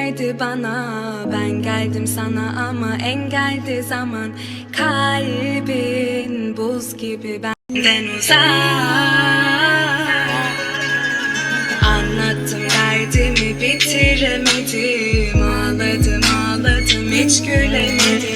geldi bana, ben geldim sana ama engeldi zaman. Kalbin buz gibi benden uzak. Anlattım derdimi bitiremedim, ağladım ağladım hiç gülemedim.